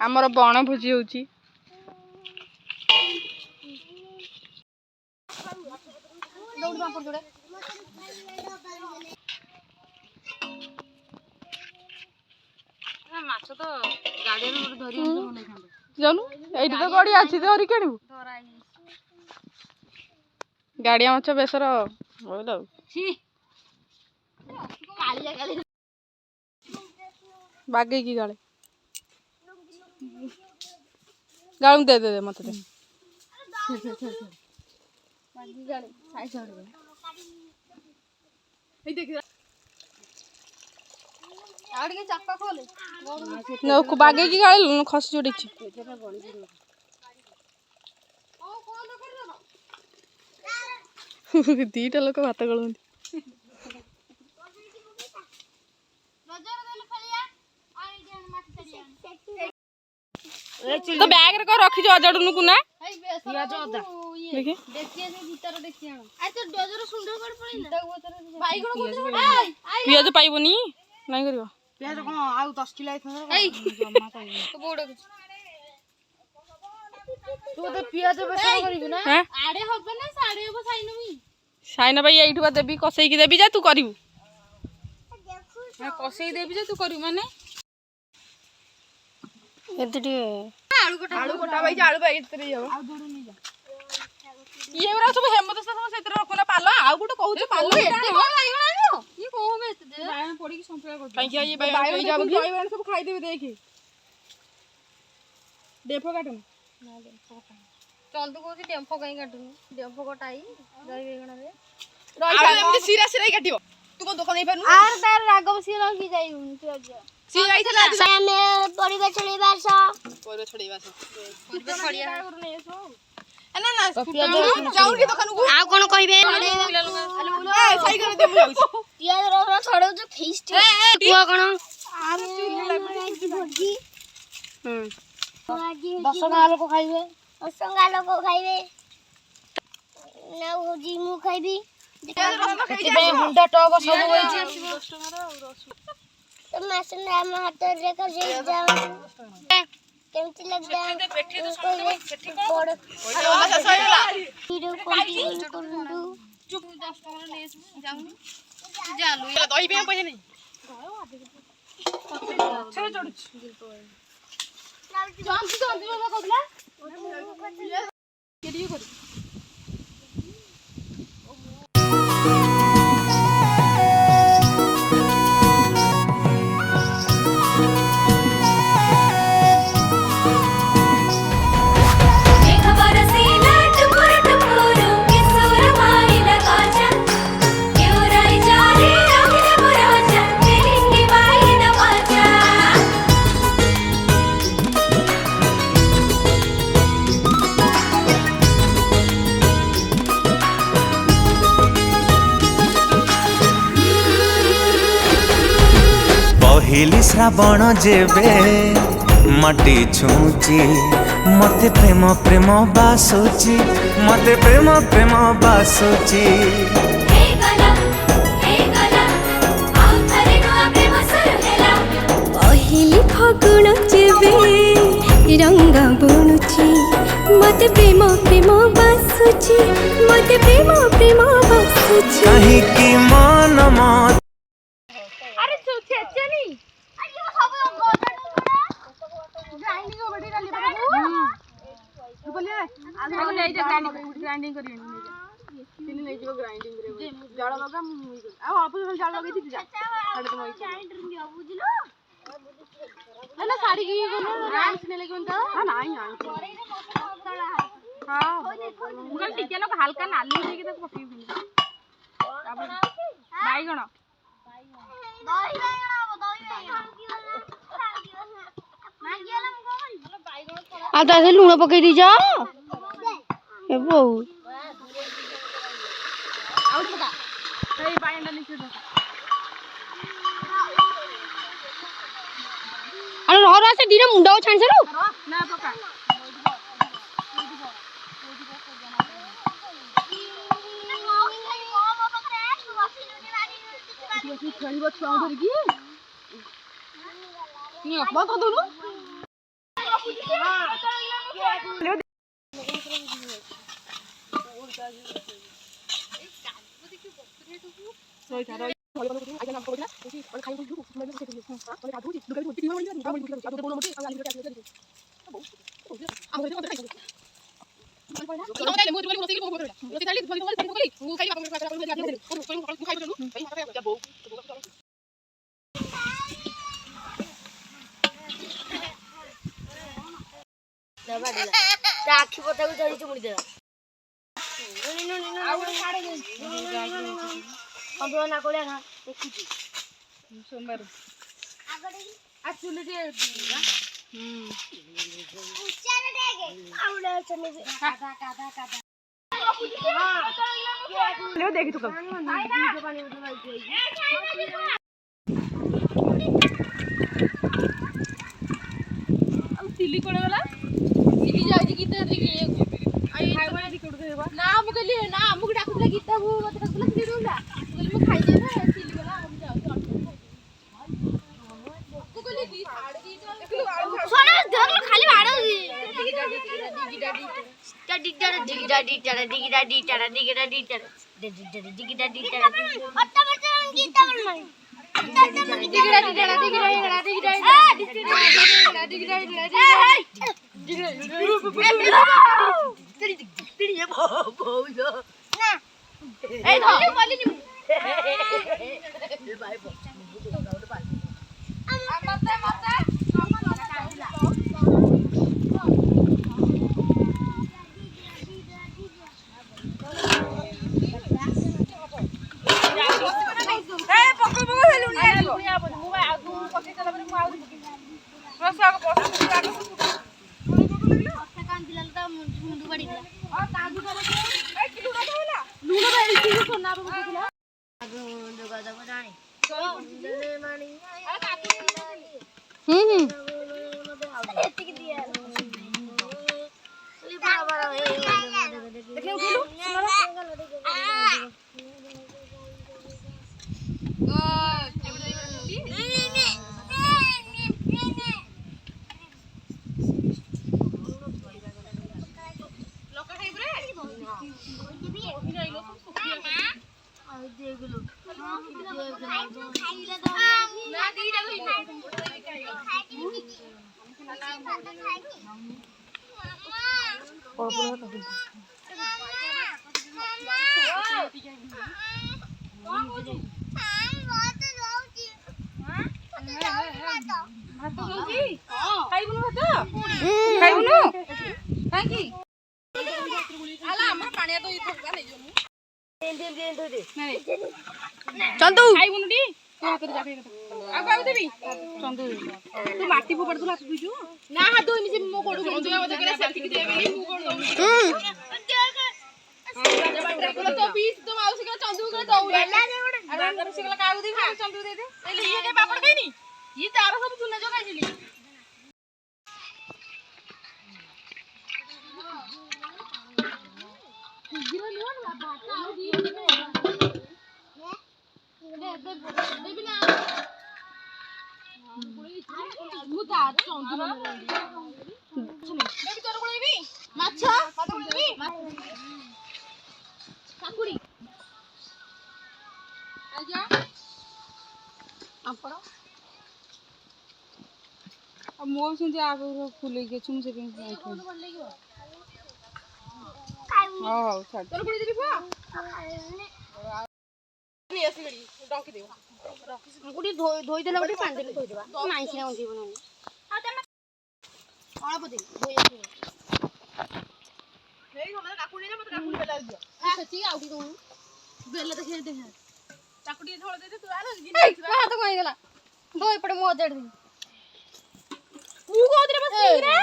आमर बण भोजी होची माछ तो गाड़ी में धरी जानू एठी तो गड़ी अछि धरी केणु गाड़िया माछ बेसर बोल छी कालिया काली बागे की गाले गालू दे दे मत दे बागी गाले साई छोड़ दे ए देख आड़ के चक्का खोले न को बागे की गाले खस जोड़ी दीटा लोक भात गलुंदी तो बैग रे को रखी जो अजडनु कुना पियाज अदा देखि देखिए से भीतर देखि आण आ तो डजर सुंदर कर पड़िला बाईगण को पियाज पाइबनी नहीं करियो पियाज कोन आउ 10 किलो आइथन जम्मा पाइबो तो बोड़ तू तो पियाज बेसर करिबु ना आड़े होबे ना साड़े होबो साइनमी साइना भाई एठुआ देबी कसई की देबी जा तू करिवु हां कसई देबी जा तू करिवु माने एतडी आलू कोटा भाई आलू भाई इतरे जाओ आ जोड़ नहीं जा ये उरा सब हेमत सब सेतर रखना पालो आ गुटे कहू पालो एते कोन लागियो ये कोन में एते दे बायन पड़ी की संतरा कर काई ये बायन जाबो की बायन सब खाई देबे देखि डेफो काटन ना डेफो काटन चंदू को की डेफो काई काटनु डेफो कटाई दही बेगण रे रही एमती सिरा सिरा काटिबो तू को दुकान नहीं पानु आर तार रागव सिरा की जाई पियाज सी आई थला सामे परिबा छड़ीबार स परिबा छड़ीबार स परिबा छड़िया और नहीं सो ना ना जाऊ की दुकान को आ कोन कहबे ए सही कर दे मु जाऊ पियाज रो छड़ो जो फीस्ट तू कोन आर भोजी 10 गाल को खाइबे 10 गाल को खाइबे ना भोजी मु खाइबी बे हुंडा टॉप सब होई छी तो मासन राम हाथ रे कर जे जा केमती लगदा पेठी तो पेठी बड़ अच्छा सहीला वीडियो कंटिन्यू करंदु चुप 10 टका ले जाऊनी जालू ये दही पे पैसा नहीं छे चढ़ जानती तो अंतिम में कहला केडी कर पहली श्रावण जेबे माटी छूची मते प्रेम प्रेम बासुची मते प्रेम प्रेम बासुची पहली फागुन जेबे रंग बुणुची मते प्रेम प्रेम बासुची मते प्रेम प्रेम बासुची कहीं की मन मत अरे चेचनी अरे सब ग्राइंडिंग को बड़ी डाली बाबू बोलिए आलू ले जा ग्राइंडिंग करिए तिनी ले जो ग्राइंडिंग करे जाड़ा लगा मुई आ आप जाड़ा लगे थी जा साडे तो ग्राइंडर दियो बुझलो ना साड़ी की डांस ने लेके उनका हां नहीं हां उनका टिके लोग हल्का नाली देके तो पकी हुई अब बाईगण दही आ दासे लूण पकई दी जा ए बहु आउट पका सही बाईगण नीचे दो अरे रहरा से धीरे मुंडा छान से रो ना पका छुआ धर की बंद कर दो आखि पता को चढ़ी चुमुड़ी देवा ना कोलिया खा देखुची सोमवार आ चुली दे उच्चार देगे आवडे चने कादा कादा कादा ले देखी तू कब तिली कोण गला तिली जायची गीत देखी आई खायला तिकड देवा ना मुगली ना मुग डाकुला गीत वो मत डाकुला तिली डोला मुगली मग खाई दे ना तिली गला हम जाऊ मुगली दी झाड दी सोना धर खाली भाड़ डिगडा चंदू खाइबुनुडी तो हाथ रे जाके आ बाबू देबी चंदू तू माटी फोपड़ तू लासु बिजू ना हाथ दोनी से मो कोडू चंदू आ बजे के सेल्फी दे बेली मु कोड दऊ तो बीस तो माउसी के चंदू के दऊ अरे अंदर से के काऊ दी चंदू दे दे ले ये के पापड़ खाइनी ये तार सब चुना जो खाइली गिरो लियो ना बाटा आ दी देबिना मुता चंदू न देबी तोर कोलेबी माछ माछ कोलेबी काकुड़ी आजा आपण अब मो सिंजे आगो फुले के चुम से पे हां छाड़ तोर कोली देबी पा नहीं ऐसी गड़ी डॉकी देव गुडी धोई देला गुडी पानी देले धोई देबा नाही सिना उंधी बननी आ तमे अळप दे धोई आसी हेई हमरा काकुडी ने मत काकुडी बेला दियो सच्ची आउडी दो बेला देखे दे काकुडी धोळ दे तू आलो गिनी हाथ कोई गेला धोई पड़े मो जड़ दी तू कोउतरे बसली रे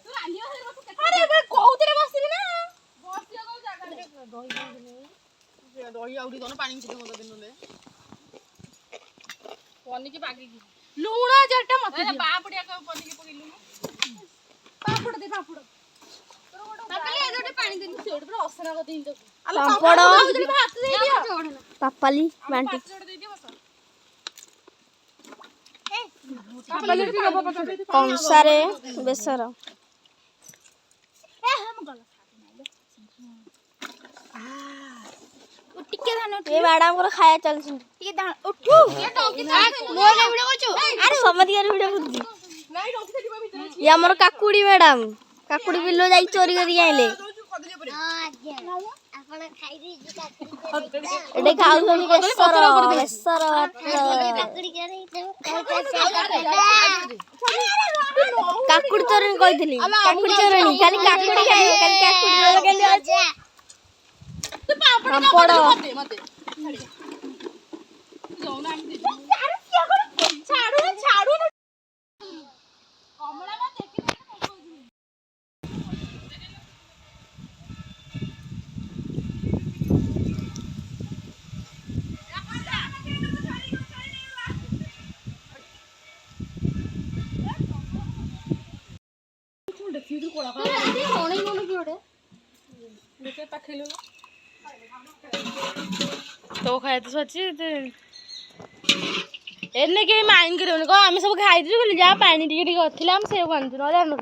तू रालियो हे बस अरे बे कोउतरे बसली ना बसियो को जागा रे धोई दही आउडी दोनो पानी मिसे मत दिनले पनी की बागी की लूणा जटा मत दे बापड़िया को पनी की पकिलु पापड़ दे पापड़ पापली एदोटे पानी देनी सेड पर असना को दिन तो पापड़ हाथ दे दियो पापाली बांटी जोड़ दे दियो बस कंसारे बेसर ए मैडम खाया चलछि उठू मोर वीडियो करछु अरे समझ के वीडियो करछि ये हमर काकुड़ी मैडम काकुड़ी बिल्लो जाई चोरी करी आइले आपण खाई दी काकुड़ी एडे खाउछनी बेसर बेसर काकुड़ी काकुड़ी चोरी कहितली काकुड़ी चोरी खाली काकुड़ी खाए खाली काकुड़ी केंदे अच्छा तू पापड़ पड़ मते मते जोना हम छाड़ू छाड़ू कमला मा देखि देखि कोला कोणी कोणी किडे देखे पाखेलु तो खाइते सच्ची एने के माइन करिवनी को आमे सब खाइते जा पानी टिके टिके अथिला हम सेव आनछु न जानो